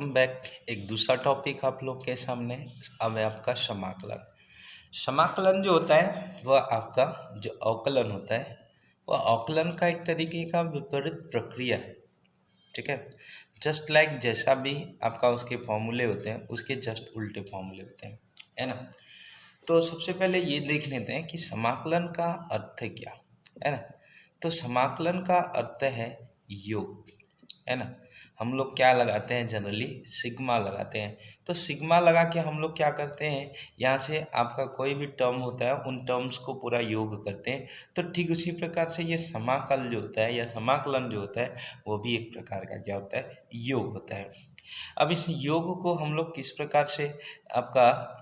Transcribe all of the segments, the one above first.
Welcome back. एक दूसरा topic आप लोग के सामने अब है आपका समाकलन। समाकलन जो होता है वह आपका जो अवकलन होता है वह अवकलन का एक तरीके का विपरीत प्रक्रिया है। ठीक है, जस्ट लाइक जैसा भी आपका उसके फॉर्मूले होते हैं उसके जस्ट उल्टे फॉर्मूले होते हैं, है ना। तो सबसे पहले ये देख लेते हैं कि समाकलन का अर्थ क्या है ना। तो समाकलन का अर्थ है योग, है ना। हम लोग क्या लगाते हैं, जनरली सिग्मा लगाते हैं। तो सिग्मा लगा के हम लोग क्या करते हैं, यहाँ से आपका कोई भी टर्म होता है उन टर्म्स को पूरा योग करते हैं। तो ठीक उसी प्रकार से ये समाकल जो होता है या समाकलन जो होता है वो भी एक प्रकार का क्या होता है, योग होता है। अब इस योग को हम लोग किस प्रकार से आपका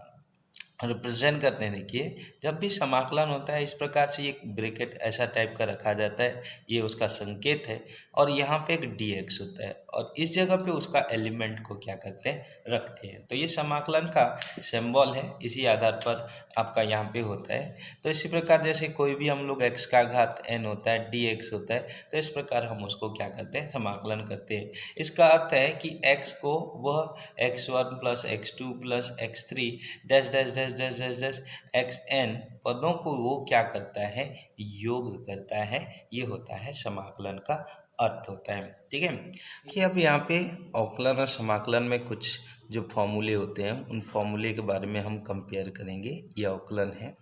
रिप्रेजेंट करते हैं, देखिए जब भी समाकलन होता है इस प्रकार से एक ब्रैकेट ऐसा टाइप का रखा जाता है, ये उसका संकेत है। और यहाँ पे एक dx होता है और इस जगह पे उसका एलिमेंट को क्या करते हैं, रखते हैं। तो ये समाकलन का सिंबल है, इसी आधार पर आपका यहाँ पे होता है। तो इसी प्रकार जैसे कोई भी हम लोग x का घात n होता है, dx होता है, तो इस प्रकार हम उसको क्या करते हैं, समाकलन करते हैं। इसका अर्थ है कि x को वह x1 plus x2 plus x3 dash dash dash dash dash dash xn पदों को वो क्या करता है, योग करता है। ये होता है समाकलन का अर्थ होता है। ठीक है कि अब यहाँ पे अवकलन और समाकलन में कुछ जो फॉर्मूले होते हैं उन फॉर्मूले के बारे में हम कंपेयर करेंगे। ये अवकलन है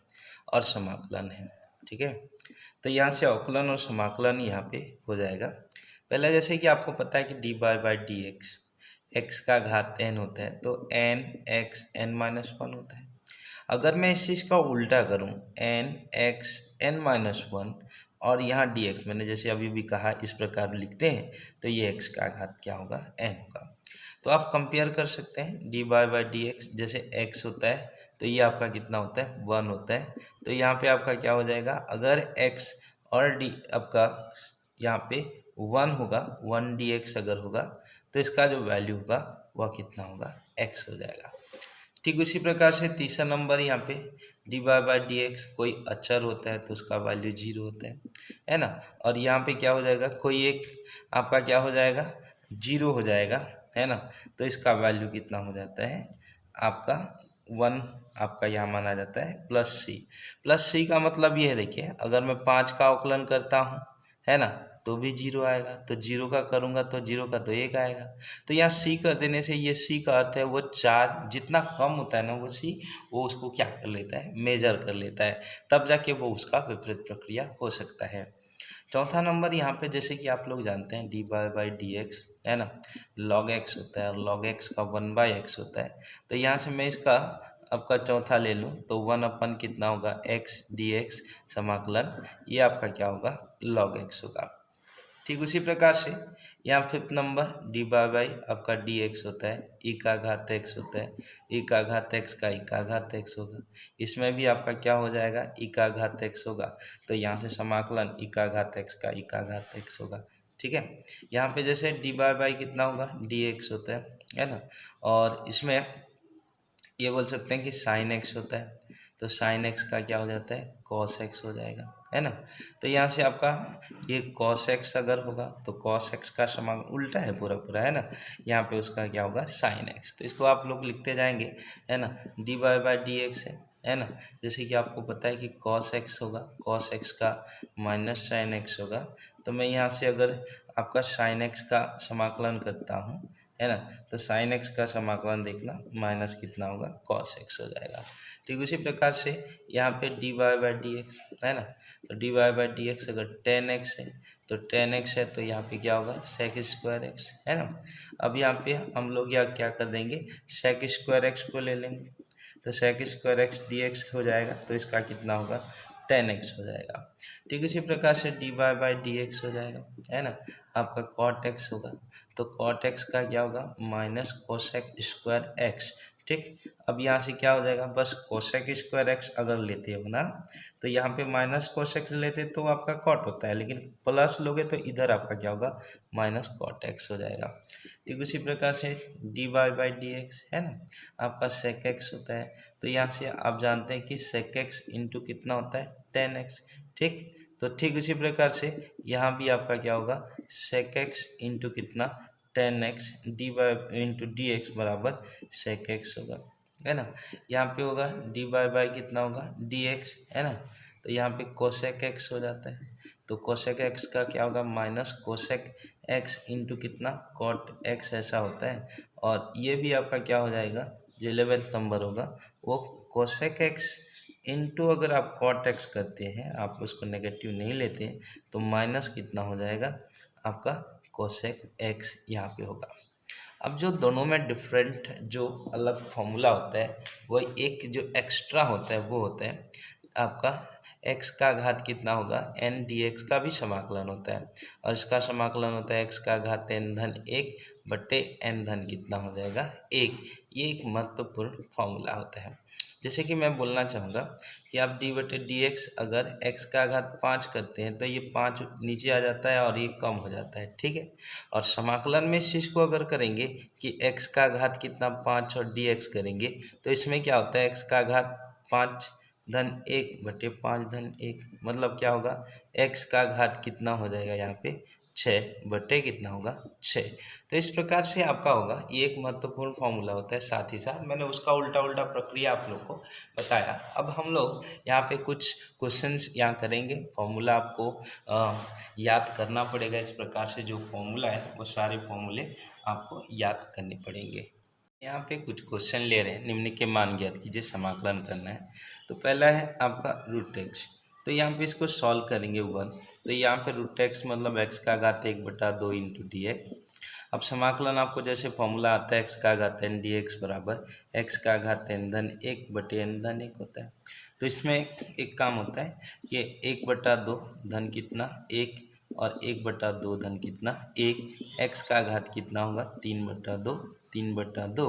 और समाकलन है। ठीक है, तो यहाँ से अवकलन और समाकलन यहाँ पे हो जाएगा। पहले जैसे कि आपको पता है कि dy/dx x का घात n होता है, तो n x n-1 होता है। अगर मैं इस चीज़ का उल्टा करूं n x n-1 और यहाँ dx मैंने जैसे अभी भी कहा इस प्रकार लिखते हैं, तो ये x का घात क्या होगा, n होगा। तो आप कंपेयर कर सकते हैं dy/dx, जैसे x होता है तो ये आपका कितना होता है, 1 होता है। तो यहाँ पे आपका क्या हो जाएगा, अगर x और d आपका यहाँ पे 1 होगा, 1 dx अगर होगा तो इसका जो वैल्यू होगा वह कितना होगा, x हो जाएगा। ठीक उसी प्रकार से तीसरा नंबर यहाँ पे dy/dx कोई अचर होता है तो उसका वैल्यू 0 होता है ना। और यहाँ पे क्या हो जाएगा, कोई एक आपका क्या हो जाएगा, 0 हो जाएगा, है ना। तो इसका वैल्यू कितना हो जाता है, आपका 1 आपका यहाँ माना जाता है प्लस सी का मतलब ये है, देखिए अगर मैं 5 का अवकलन करता हूँ, है ना, तो भी 0 आएगा। तो 0 का करूँगा तो 0 का तो 1 आएगा। तो यहाँ सी कर देने से ये सी का अर्थ है वो 4 जितना कम होता है ना वो सी, वो उसको क्या कर लेता है, मेजर कर लेता है, तब जाके वो उसका विपरीत प्रक्रिया हो सकता है। चौथा नंबर यहाँ पे जैसे कि आप लोग जानते हैं dy/dx है ना, log x होता है और log x का 1/x होता है। तो यहाँ से मैं इसका आपका चौथा ले लूँ तो 1 अपन कितना होगा, x dx समाकलन, ये आपका क्या होगा, log x होगा। ठीक उसी प्रकार से यहाँ फिफ्थ नंबर dy/ आपका dx होता है, e का घात x होता है, e का घात x का e का घात x होगा। इसमें भी आपका क्या हो जाएगा, e का घात x होगा। तो यहाँ से समाकलन e का घात x का e का घात x होगा। ठीक है, यहाँ पे जैसे dy/ कितना होगा, dx होता है ना। और इसमें ये बोल सकते हैं कि साइन x होता है, तो साइन x का क्या हो जाता है, कॉस x हो जाएगा, है ना। तो यहाँ से आपका ये कॉस x अगर होगा तो कॉस x का समाकलन उल्टा है पूरा पूरा, है ना। यहाँ पे उसका क्या होगा, साइन x। तो इसको आप लोग लिखते जाएंगे, है ना, dy/dx है ना। जैसे कि आपको पता है कि कॉस x होगा, कॉस x का माइनस साइन x होगा। तो मैं यहाँ से अगर आपका साइन x का समाकलन करता हूँ, है ना, तो साइन x का समाकलन देखना माइनस कितना होगा, कॉस x हो जाएगा। ठीक उसी प्रकार से यहाँ पे dy/dx है ना, तो dy/dx अगर 10x है तो 10x है तो यहाँ पे क्या होगा, sec² x है ना। अब यहाँ पे हम लोग यहाँ क्या कर देंगे, sec² x को ले लेंगे, तो sec² x dx हो जाएगा, तो इसका कितना होगा, 10x हो जाएगा। ठीक इसी प्रकार से dy/dx हो जाएगा, है ना, आपका cot x होगा, तो cot x का क्या होगा, माइनस cosec² x। ठीक, अब यहाँ से क्या हो जाएगा, बस cosec² x अगर लेते हो ना तो यहाँ पे माइनस cosec लेते तो आपका cot होता है, लेकिन प्लस लोगे तो इधर आपका क्या होगा, माइनस cot x हो जाएगा। ठीक उसी प्रकार से dy/dx है ना, आपका sec x होता है। तो यहाँ से आप जानते हैं कि sec x इंटू कितना होता है, 10x। ठीक, तो ठीक उसी प्रकार से यहाँ भी आपका क्या होगा, sec x इंटू कितना, 10x D by into d x बराबर सेक एक्स होगा, है ना। यहाँ पे होगा डी बाई कितना होगा डी एक्स, है ना। तो यहाँ पे कोसेक एक्स हो जाता है, तो कोसेक एक्स का क्या होगा माइनस कोसेक एक्स इंटू कितना कॉट एक्स, ऐसा होता है। और ये भी आपका क्या हो जाएगा, जो 11th नंबर होगा वो कोसेक एक्स इंटू, अगर आप कॉट एक्स करते हैं, आप उसको नेगेटिव नहीं लेते हैं, तो माइनस कितना हो जाएगा आपका कोसेक एक्स यहाँ पे होगा। अब जो दोनों में डिफरेंट जो अलग फॉर्मूला होता है, वो एक जो एक्स्ट्रा होता है वो होता है आपका x का घात कितना होगा n dx का भी समाकलन होता है, और इसका समाकलन होता है x का घात n धन 1 बट्टे n धन कितना हो जाएगा 1। ये एक महत्वपूर्ण फॉर्मूला होता है। जैसे कि मैं बोलना चाहूँगा कि आप d बटे डी एक्स अगर x का घात 5 करते हैं तो ये 5 नीचे आ जाता है और ये कम हो जाता है, ठीक है। और समाकलन में इस चीज़ को अगर करेंगे कि x का घात कितना 5 और dx करेंगे, तो इसमें क्या होता है x का घात 5 धन 1 बटे 5 धन 1, मतलब क्या होगा x का घात कितना हो जाएगा यहाँ पे 6 बटे कितना होगा 6। तो इस प्रकार से आपका होगा, ये एक महत्वपूर्ण फॉर्मूला होता है। साथ ही साथ मैंने उसका उल्टा उल्टा प्रक्रिया आप लोग को बताया। अब हम लोग यहाँ पे कुछ क्वेश्चंस यहाँ करेंगे। फॉर्मूला आपको याद करना पड़ेगा। इस प्रकार से जो फॉर्मूला है वो सारे फॉर्मूले आपको याद करने पड़ेंगे। यहाँ पे कुछ क्वेश्चन ले रहे हैं, निम्न के मान ज्ञात कीजिए, समाकलन करना है। तो पहला है आपका रूट एक्स, तो यहाँ पे इसको सॉल्व करेंगे 1, तो यहाँ पे रूट एक्स मतलब एक्स का घात 1/2 इंटू डी एक्स। अब समाकलन आपको जैसे फॉर्मूला आता है एक्स का घात n डी एक्स बराबर एक्स का घात n धन 1 बटे n धन 1 होता है। तो इसमें एक काम होता है कि 1/2 धन कितना 1 और 1/2 धन कितना 1, एक्स का घात कितना होगा 3/2, 3/2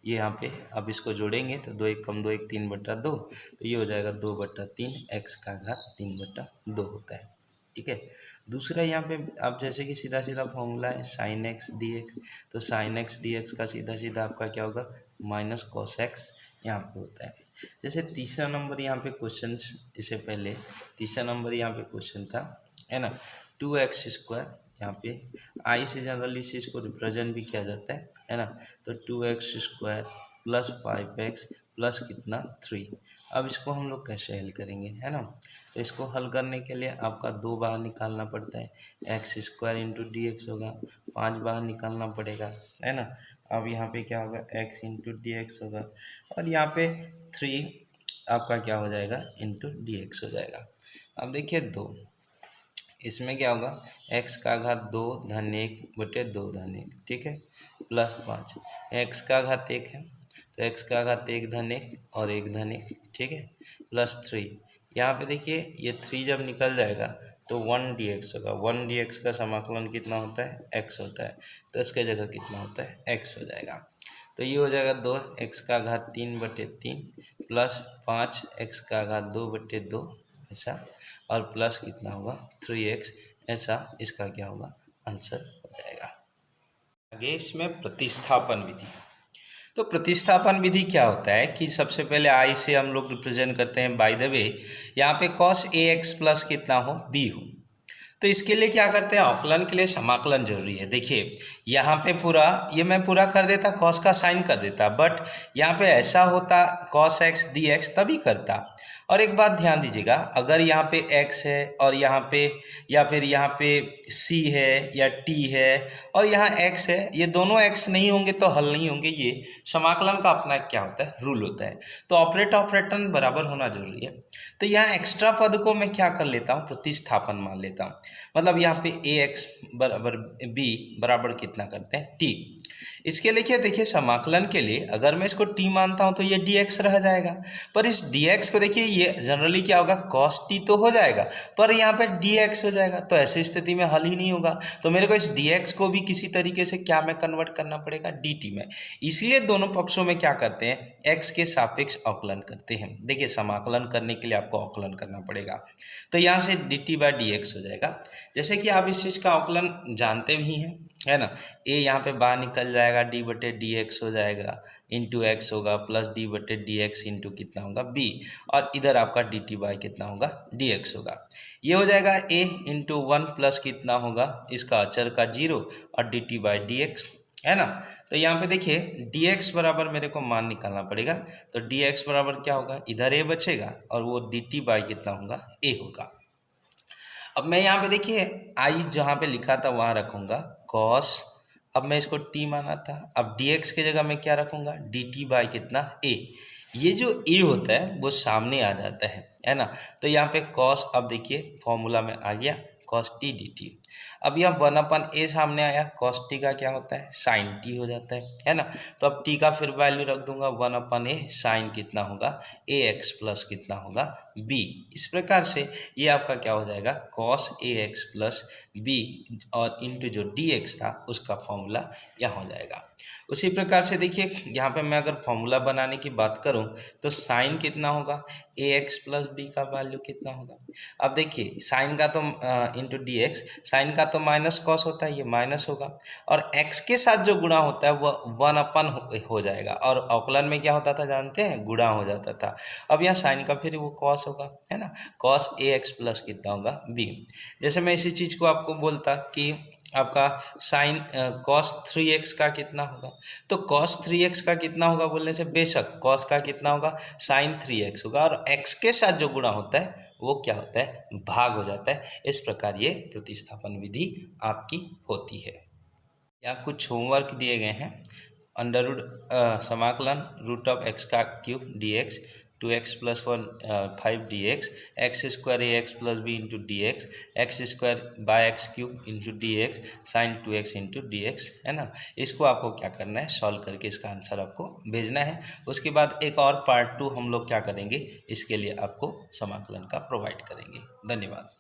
ये यहाँ पे अब इसको जोड़ेंगे तो 2 1 कम 2 1 3/2, तो ये हो जाएगा 2/3, एक्स का घात 3/2 होता है, ठीक है। दूसरा यहाँ पे आप जैसे कि सीधा सीधा फॉर्मूला है साइन एक्स डी एक्स, तो साइन एक्स डी एक्स का सीधा सीधा आपका क्या होगा माइनस कॉस एक्स यहाँ पे होता है। जैसे तीसरा नंबर यहाँ पे क्वेश्चन, इससे पहले तीसरा नंबर यहाँ पे क्वेश्चन था, है ना, 2x², यहाँ पे आई से जनरली से इसको रिप्रेजेंट भी किया जाता है ना। तो 2x² प्लस 5x प्लस कितना 3। अब इसको हम लोग कैसे हल करेंगे, है ना। तो इसको हल करने के लिए आपका 2 बाहर निकालना पड़ता है, x² इंटू डी एक्स होगा, 5 बाहर निकालना पड़ेगा, है ना। अब यहाँ पे क्या होगा x इंटू डी एक्स होगा, और यहाँ पे 3 आपका क्या हो जाएगा इंटू डी एक्स हो जाएगा। अब देखिए 2, इसमें क्या होगा x का घात 2 धन 1 बटे 2 धन 1, ठीक है, प्लस 5, x का घात 1 है तो x का घात 1 धन 1 और 1 धन 1, ठीक है, प्लस 3। यहाँ पे देखिए ये 3 जब निकल जाएगा तो 1 dx होगा, 1 dx का समाकलन कितना होता है x होता है, तो इसके जगह कितना होता है x हो जाएगा। तो ये हो जाएगा 2 x का घात 3/3 प्लस 5 x का घात 2/2 ऐसा, और प्लस कितना होगा 3x ऐसा, इसका क्या होगा आंसर हो जाएगा। आगे इसमें प्रतिस्थापन विधि। तो प्रतिस्थापन विधि क्या होता है कि सबसे पहले आई से हम लोग रिप्रेजेंट करते हैं, बाय द वे यहाँ पे cos ax प्लस कितना हो b हो, तो इसके लिए क्या करते हैं अवकलन के लिए समाकलन जरूरी है। देखिए यहाँ पे पूरा ये मैं पूरा कर देता, cos का साइन कर देता, बट यहाँ पे ऐसा होता cos x dx तभी करता। और एक बात ध्यान दीजिएगा, अगर यहाँ पे x है और यहाँ पे या फिर यहाँ पे c है या t है और यहाँ x है, ये दोनों x नहीं होंगे तो हल नहीं होंगे। ये समाकलन का अपना क्या होता है रूल होता है, तो ऑपरेटर बराबर होना जरूरी है। तो यहाँ एक्स्ट्रा पद को मैं क्या कर लेता हूँ प्रतिस्थापन मान लेता हूँ, मतलब यहाँ पे ax बराबर b बराबर कितना करते हैं t। इसके लिए देखिए समाकलन के लिए अगर मैं इसको t मानता हूं तो ये dx रह जाएगा, पर इस dx को देखिए ये जनरली क्या होगा cos t तो हो जाएगा, पर यहाँ पे dx हो जाएगा, तो ऐसी स्थिति में हल ही नहीं होगा। तो मेरे को इस dx को भी किसी तरीके से क्या में कन्वर्ट करना पड़ेगा dt में। इसलिए दोनों पक्षों में क्या करते हैं x के सापेक्ष अवकलन करते हैं। देखिए समाकलन करने के लिए आपको अवकलन करना पड़ेगा, तो यहाँ से dt/dx हो जाएगा। जैसे कि आप इस चीज़ का अवकलन जानते भी हैं, है ना, a यहाँ पे बाहर निकल जाएगा d/dx हो जाएगा, इंटू एक्स होगा प्लस d/dx इंटू कितना होगा b, और इधर आपका dt बाय कितना होगा dx होगा। ये हो जाएगा a इंटू 1 प्लस कितना होगा इसका अचर का 0 और dt बाई डी एक्स, है ना। तो यहाँ पे देखिए dx बराबर मेरे को मान निकालना पड़ेगा, तो dx बराबर क्या होगा, इधर a बचेगा और वो dt बाई कितना होगा, a होगा। अब मैं यहाँ पे देखिए i जहाँ पे लिखा था वहाँ रखूँगा cos, अब मैं इसको t माना था, अब dx की जगह मैं क्या रखूँगा, dt बाई कितना a। ये जो a होता है वो सामने आ जाता है ना। तो यहाँ पे cos, अब देखिए फॉर्मूला में आ गया cos t dt। अब यहाँ 1/a सामने आया, cos t का क्या होता है, sin t हो जाता है ना। तो अब t का फिर वैल्यू रख दूंगा 1/a sin कितना होगा, ax प्लस कितना होगा b। इस प्रकार से ये आपका क्या हो जाएगा, cos ax प्लस b और इंटू जो dx था उसका फॉर्मूला यहाँ हो जाएगा। उसी प्रकार से देखिए यहाँ पे मैं अगर फॉर्मूला बनाने की बात करूँ तो साइन कितना होगा, ax प्लस बी का वैल्यू कितना होगा। अब देखिए साइन का तो इंटू डी एक्स, साइन का तो माइनस कॉस होता है, ये माइनस होगा और x के साथ जो गुणा होता है वह 1 हो जाएगा और अवकलन में क्या होता था जानते हैं, गुणा हो जाता था। अब यहाँ साइन का फिर वो कॉस होगा, है ना, कॉस ax प्लस कितना होगा b। जैसे मैं इसी चीज़ को आपको बोलता कि आपका साइन कॉस 3x का कितना होगा, तो कॉस 3x का कितना होगा बोलने से बेशक कॉस का कितना होगा, साइन 3x होगा और x के साथ जो गुणा होता है वो क्या होता है, भाग हो जाता है। इस प्रकार ये प्रतिस्थापन विधि आपकी होती है। यहाँ कुछ होमवर्क दिए गए हैं। अंडर रूट समाकलन रूट ऑफ x का cube d x, 2x plus 1 5 d x, x square a x plus b into d x, x square by x cube into d x sine 2x into d x, है ना। इसको आपको क्या करना है, solve करके इसका आंसर आपको भेजना है। उसके बाद एक और पार्ट 2 हम लोग क्या करेंगे, इसके लिए आपको समाकलन का प्रोवाइड करेंगे। धन्यवाद।